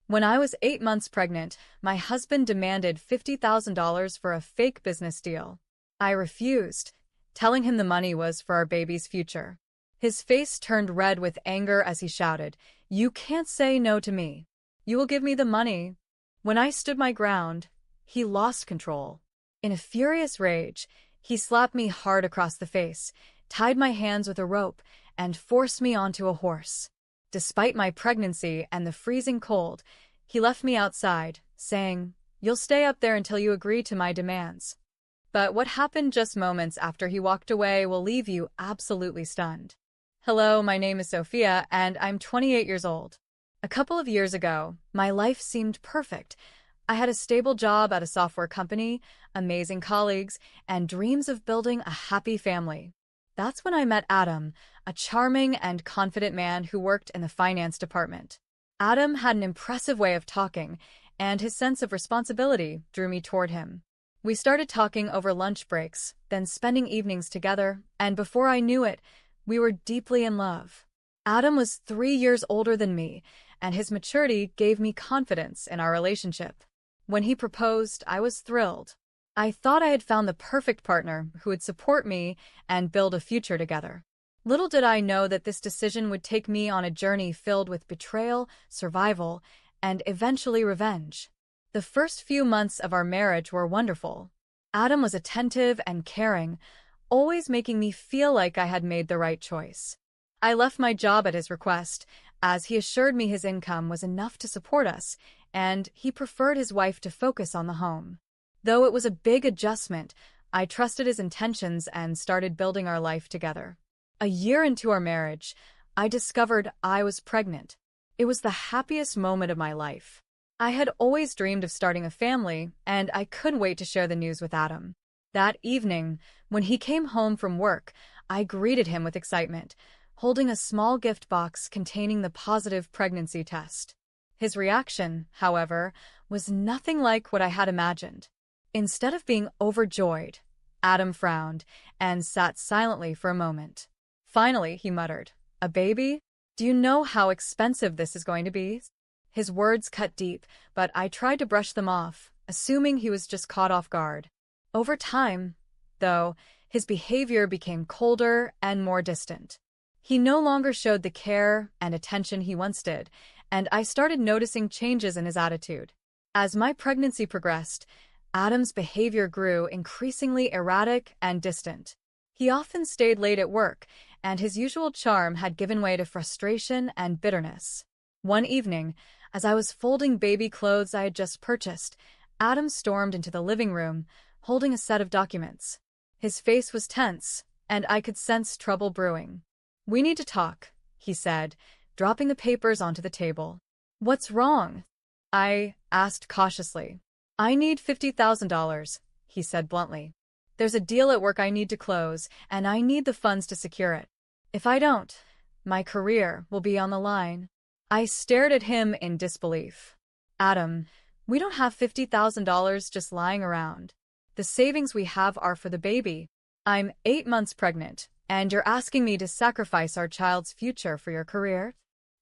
When I was 8 months pregnant, my husband demanded $50,000 for a fake business deal. I refused, telling him the money was for our baby's future. His face turned red with anger as he shouted, "You can't say no to me. You will give me the money." When I stood my ground, he lost control. In a furious rage, he slapped me hard across the face, tied my hands with a rope, and forced me onto a horse. Despite my pregnancy and the freezing cold, he left me outside, saying, "You'll stay up there until you agree to my demands." But what happened just moments after he walked away will leave you absolutely stunned. Hello, my name is Sophia, and I'm 28 years old. A couple of years ago, my life seemed perfect. I had a stable job at a software company, amazing colleagues, and dreams of building a happy family. That's when I met Adam, a charming and confident man who worked in the finance department. Adam had an impressive way of talking, and his sense of responsibility drew me toward him. We started talking over lunch breaks, then spending evenings together, and before I knew it, we were deeply in love. Adam was 3 years older than me, and his maturity gave me confidence in our relationship. When he proposed, I was thrilled. I thought I had found the perfect partner who would support me and build a future together. Little did I know that this decision would take me on a journey filled with betrayal, survival, and eventually revenge. The first few months of our marriage were wonderful. Adam was attentive and caring, always making me feel like I had made the right choice. I left my job at his request, as he assured me his income was enough to support us, and he preferred his wife to focus on the home. Though it was a big adjustment, I trusted his intentions and started building our life together. A year into our marriage, I discovered I was pregnant. It was the happiest moment of my life. I had always dreamed of starting a family, and I couldn't wait to share the news with Adam. That evening, when he came home from work, I greeted him with excitement, holding a small gift box containing the positive pregnancy test. His reaction, however, was nothing like what I had imagined. Instead of being overjoyed, Adam frowned and sat silently for a moment. Finally, he muttered, "A baby? Do you know how expensive this is going to be?" His words cut deep, but I tried to brush them off, assuming he was just caught off guard. Over time, though, his behavior became colder and more distant. He no longer showed the care and attention he once did, and I started noticing changes in his attitude. As my pregnancy progressed, Adam's behavior grew increasingly erratic and distant. He often stayed late at work, and his usual charm had given way to frustration and bitterness. One evening, as I was folding baby clothes I had just purchased, Adam stormed into the living room, holding a set of documents. His face was tense, and I could sense trouble brewing. "We need to talk," he said, dropping the papers onto the table. "What's wrong?" I asked cautiously. "I need $50,000, he said bluntly. "There's a deal at work I need to close, and I need the funds to secure it. If I don't, my career will be on the line." I stared at him in disbelief. "Adam, we don't have $50,000 just lying around. The savings we have are for the baby. I'm 8 months pregnant, and you're asking me to sacrifice our child's future for your career?"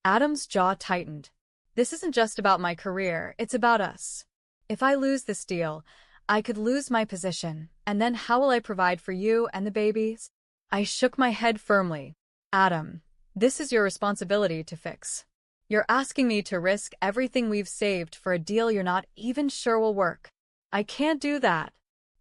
Adam's jaw tightened. "This isn't just about my career, it's about us. If I lose this deal, I could lose my position, and then how will I provide for you and the babies?" I shook my head firmly. "Adam, this is your responsibility to fix. You're asking me to risk everything we've saved for a deal you're not even sure will work. I can't do that."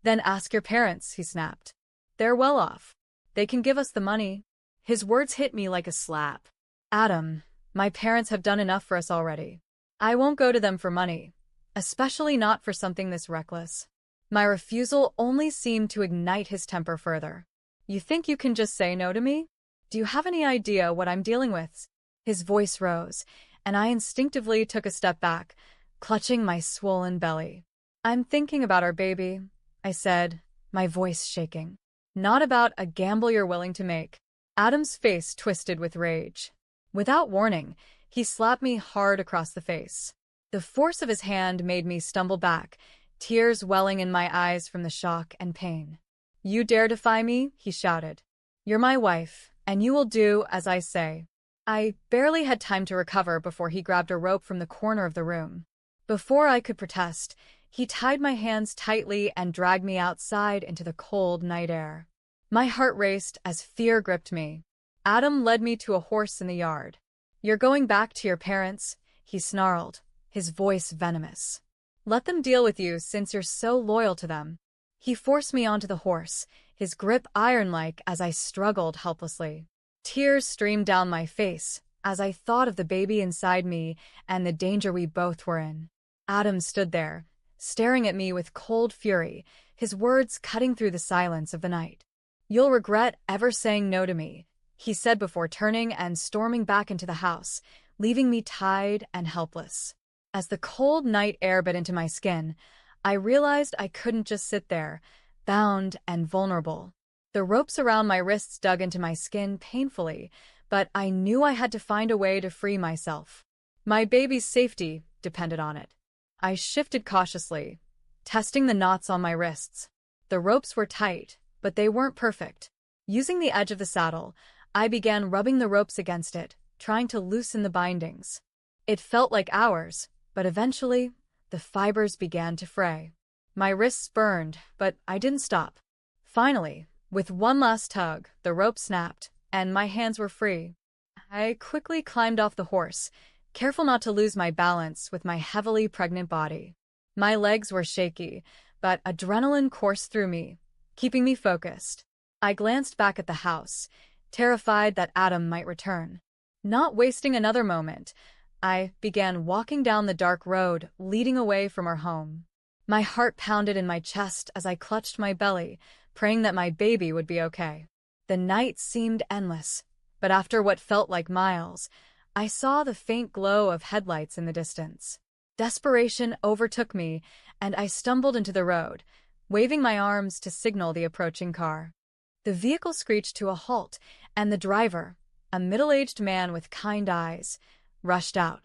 "Then ask your parents," he snapped. "They're well off. They can give us the money." His words hit me like a slap. "Adam, my parents have done enough for us already. I won't go to them for money, especially not for something this reckless." My refusal only seemed to ignite his temper further. "You think you can just say no to me? Do you have any idea what I'm dealing with?" His voice rose, and I instinctively took a step back, clutching my swollen belly. "I'm thinking about our baby," I said, my voice shaking. "Not about a gamble you're willing to make." Adam's face twisted with rage. Without warning, he slapped me hard across the face. The force of his hand made me stumble back, tears welling in my eyes from the shock and pain. "You dare defy me?" he shouted. "You're my wife, and you will do as I say." I barely had time to recover before he grabbed a rope from the corner of the room. Before I could protest, he tied my hands tightly and dragged me outside into the cold night air. My heart raced as fear gripped me. Adam led me to a horse in the yard. "You're going back to your parents," he snarled, his voice venomous. "Let them deal with you since you're so loyal to them." He forced me onto the horse, his grip iron-like as I struggled helplessly. Tears streamed down my face as I thought of the baby inside me and the danger we both were in. Adam stood there, staring at me with cold fury, his words cutting through the silence of the night. "You'll regret ever saying no to me," he said before turning and storming back into the house, leaving me tied and helpless. As the cold night air bit into my skin, I realized I couldn't just sit there, bound and vulnerable. The ropes around my wrists dug into my skin painfully, but I knew I had to find a way to free myself. My baby's safety depended on it. I shifted cautiously, testing the knots on my wrists. The ropes were tight, but they weren't perfect. Using the edge of the saddle, I began rubbing the ropes against it, trying to loosen the bindings. It felt like hours, but eventually, the fibers began to fray. My wrists burned, but I didn't stop. Finally, with one last tug, the rope snapped, and my hands were free. I quickly climbed off the horse, careful not to lose my balance with my heavily pregnant body. My legs were shaky, but adrenaline coursed through me, keeping me focused. I glanced back at the house, terrified that Adam might return. Not wasting another moment, I began walking down the dark road leading away from our home. My heart pounded in my chest as I clutched my belly, praying that my baby would be okay. The night seemed endless, but after what felt like miles, I saw the faint glow of headlights in the distance. Desperation overtook me, and I stumbled into the road, waving my arms to signal the approaching car. The vehicle screeched to a halt, and the driver, a middle-aged man with kind eyes, rushed out.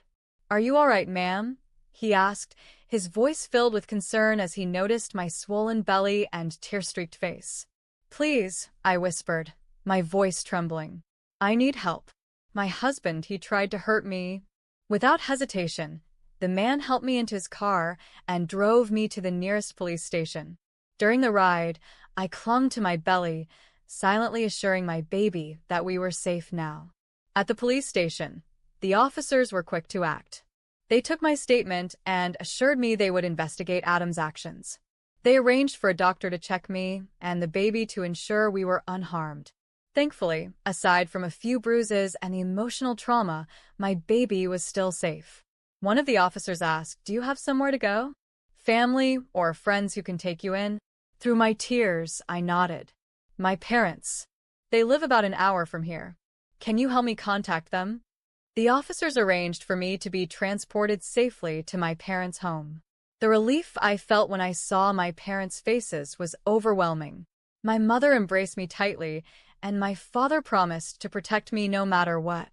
"Are you all right, ma'am?" he asked, his voice filled with concern as he noticed my swollen belly and tear-streaked face. "Please," I whispered, my voice trembling. "I need help. My husband, he tried to hurt me." Without hesitation, the man helped me into his car and drove me to the nearest police station. During the ride, I clung to my belly, silently assuring my baby that we were safe now. At the police station, the officers were quick to act. They took my statement and assured me they would investigate Adam's actions. They arranged for a doctor to check me and the baby to ensure we were unharmed. Thankfully, aside from a few bruises and the emotional trauma, my baby was still safe. One of the officers asked, "Do you have somewhere to go? Family or friends who can take you in?" Through my tears, I nodded. "My parents. They live about an hour from here. Can you help me contact them?" The officers arranged for me to be transported safely to my parents' home. The relief I felt when I saw my parents' faces was overwhelming. My mother embraced me tightly, and my father promised to protect me no matter what.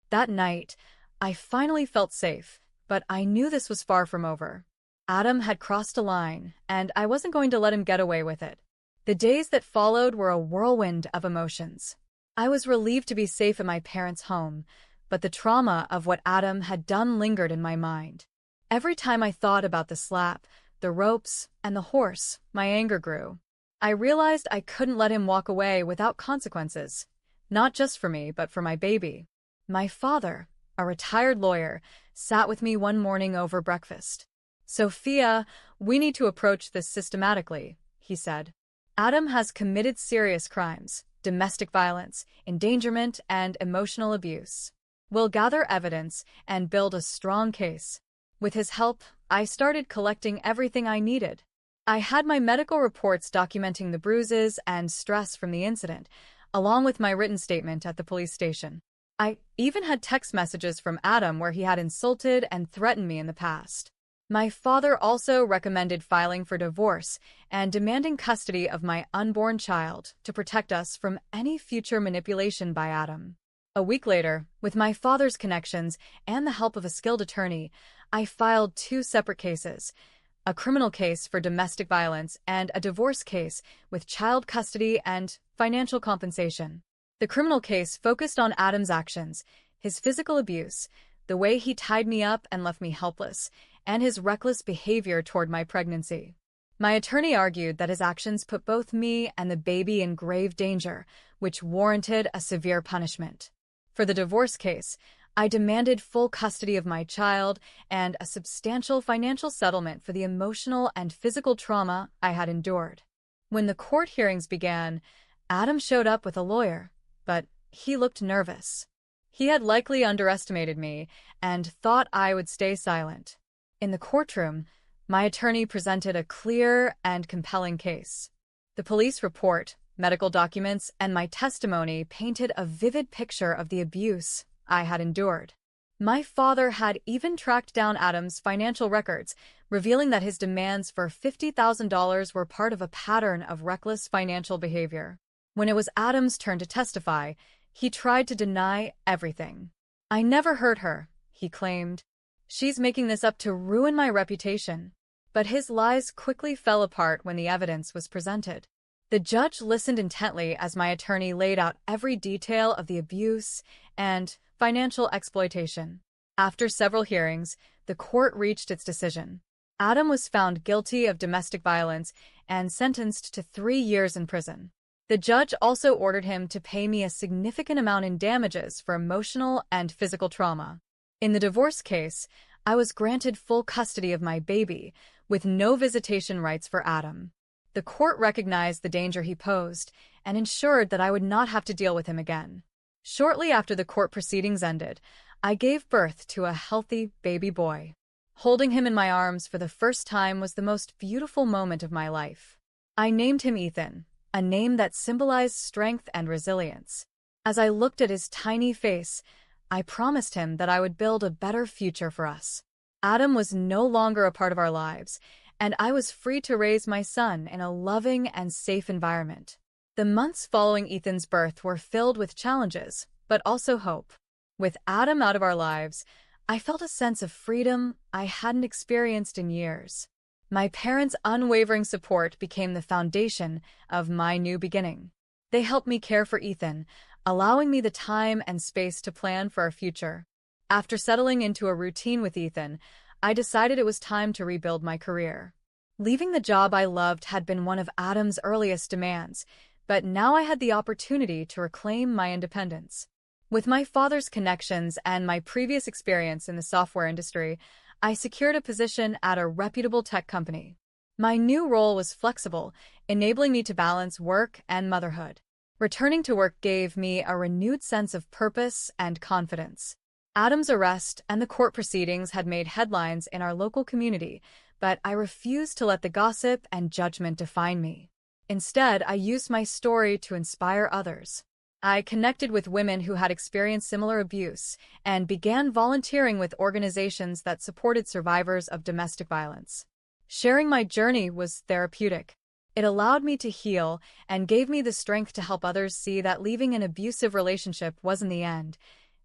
That night, I finally felt safe, but I knew this was far from over. Adam had crossed a line, and I wasn't going to let him get away with it. The days that followed were a whirlwind of emotions. I was relieved to be safe at my parents' home, but the trauma of what Adam had done lingered in my mind. Every time I thought about the slap, the ropes, and the horse, my anger grew. I realized I couldn't let him walk away without consequences, not just for me, but for my baby. My father, a retired lawyer, sat with me one morning over breakfast. "Sophia, we need to approach this systematically," he said. "Adam has committed serious crimes, domestic violence, endangerment, and emotional abuse. We'll gather evidence and build a strong case." With his help, I started collecting everything I needed. I had my medical reports documenting the bruises and stress from the incident, along with my written statement at the police station. I even had text messages from Adam where he had insulted and threatened me in the past. My father also recommended filing for divorce and demanding custody of my unborn child to protect us from any future manipulation by Adam. A week later, with my father's connections and the help of a skilled attorney, I filed 2 separate cases, a criminal case for domestic violence and a divorce case with child custody and financial compensation. The criminal case focused on Adam's actions, His physical abuse, the way he tied me up and left me helpless, and his reckless behavior toward my pregnancy. My attorney argued that his actions put both me and the baby in grave danger, which warranted a severe punishment. For the divorce case, I demanded full custody of my child and a substantial financial settlement for the emotional and physical trauma I had endured. When the court hearings began, Adam showed up with a lawyer, but he looked nervous. He had likely underestimated me and thought I would stay silent. In the courtroom, my attorney presented a clear and compelling case. The police report, medical documents, and my testimony painted a vivid picture of the abuse I had endured. My father had even tracked down Adam's financial records, revealing that his demands for $50,000 were part of a pattern of reckless financial behavior. When it was Adam's turn to testify, he tried to deny everything. "I never hurt her," he claimed. "She's making this up to ruin my reputation." But his lies quickly fell apart when the evidence was presented. The judge listened intently as my attorney laid out every detail of the abuse and financial exploitation. After several hearings, the court reached its decision. Adam was found guilty of domestic violence and sentenced to 3 years in prison. The judge also ordered him to pay me a significant amount in damages for emotional and physical trauma. In the divorce case, I was granted full custody of my baby, with no visitation rights for Adam. The court recognized the danger he posed and ensured that I would not have to deal with him again. Shortly after the court proceedings ended, I gave birth to a healthy baby boy. Holding him in my arms for the first time was the most beautiful moment of my life. I named him Ethan, a name that symbolized strength and resilience. As I looked at his tiny face, I promised him that I would build a better future for us. Adam was no longer a part of our lives, and I was free to raise my son in a loving and safe environment. The months following Ethan's birth were filled with challenges, but also hope. With Adam out of our lives, I felt a sense of freedom I hadn't experienced in years. My parents' unwavering support became the foundation of my new beginning. They helped me care for Ethan, allowing me the time and space to plan for our future. After settling into a routine with Ethan, I decided it was time to rebuild my career. Leaving the job I loved had been one of Adam's earliest demands, but now I had the opportunity to reclaim my independence. With my father's connections and my previous experience in the software industry, I secured a position at a reputable tech company. My new role was flexible, enabling me to balance work and motherhood. Returning to work gave me a renewed sense of purpose and confidence. Adam's arrest and the court proceedings had made headlines in our local community, but I refused to let the gossip and judgment define me. Instead, I used my story to inspire others. I connected with women who had experienced similar abuse and began volunteering with organizations that supported survivors of domestic violence. Sharing my journey was therapeutic. It allowed me to heal and gave me the strength to help others see that leaving an abusive relationship wasn't the end.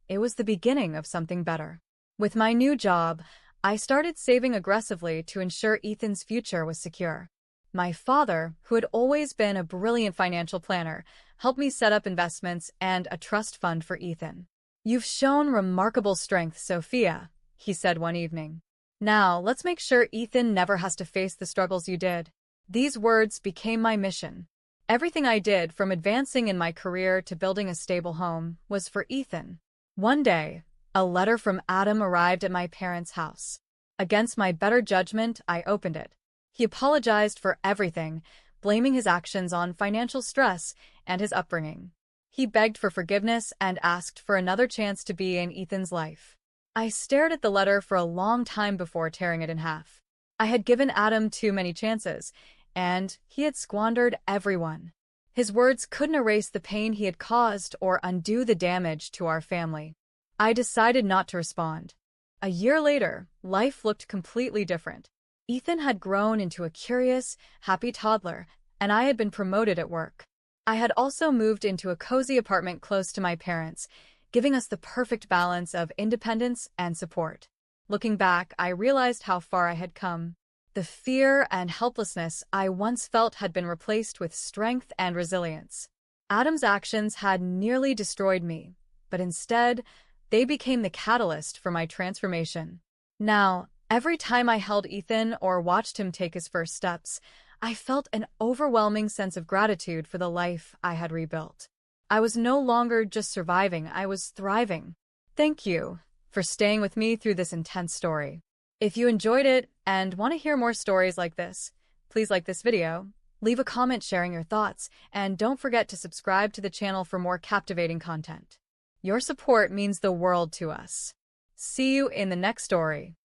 It was the beginning of something better. With my new job, I started saving aggressively to ensure Ethan's future was secure. My father, who had always been a brilliant financial planner, helped me set up investments and a trust fund for Ethan. "You've shown remarkable strength, Sophia," he said one evening. "Now, let's make sure Ethan never has to face the struggles you did." These words became my mission. Everything I did, from advancing in my career to building a stable home, was for Ethan. One day, a letter from Adam arrived at my parents' house. Against my better judgment, I opened it. He apologized for everything, blaming his actions on financial stress and his upbringing. He begged for forgiveness and asked for another chance to be in Ethan's life. I stared at the letter for a long time before tearing it in half. I had given Adam too many chances, and he had squandered every one. His words couldn't erase the pain he had caused or undo the damage to our family. I decided not to respond. A year later, life looked completely different. Ethan had grown into a curious, happy toddler, and I had been promoted at work. I had also moved into a cozy apartment close to my parents, giving us the perfect balance of independence and support. Looking back, I realized how far I had come. The fear and helplessness I once felt had been replaced with strength and resilience. Adam's actions had nearly destroyed me, but instead, They became the catalyst for my transformation. Now, every time I held Ethan or watched him take his first steps, I felt an overwhelming sense of gratitude for the life I had rebuilt. I was no longer just surviving, I was thriving. Thank you for staying with me through this intense story. If you enjoyed it and want to hear more stories like this, please like this video, leave a comment sharing your thoughts, and don't forget to subscribe to the channel for more captivating content. Your support means the world to us. See you in the next story.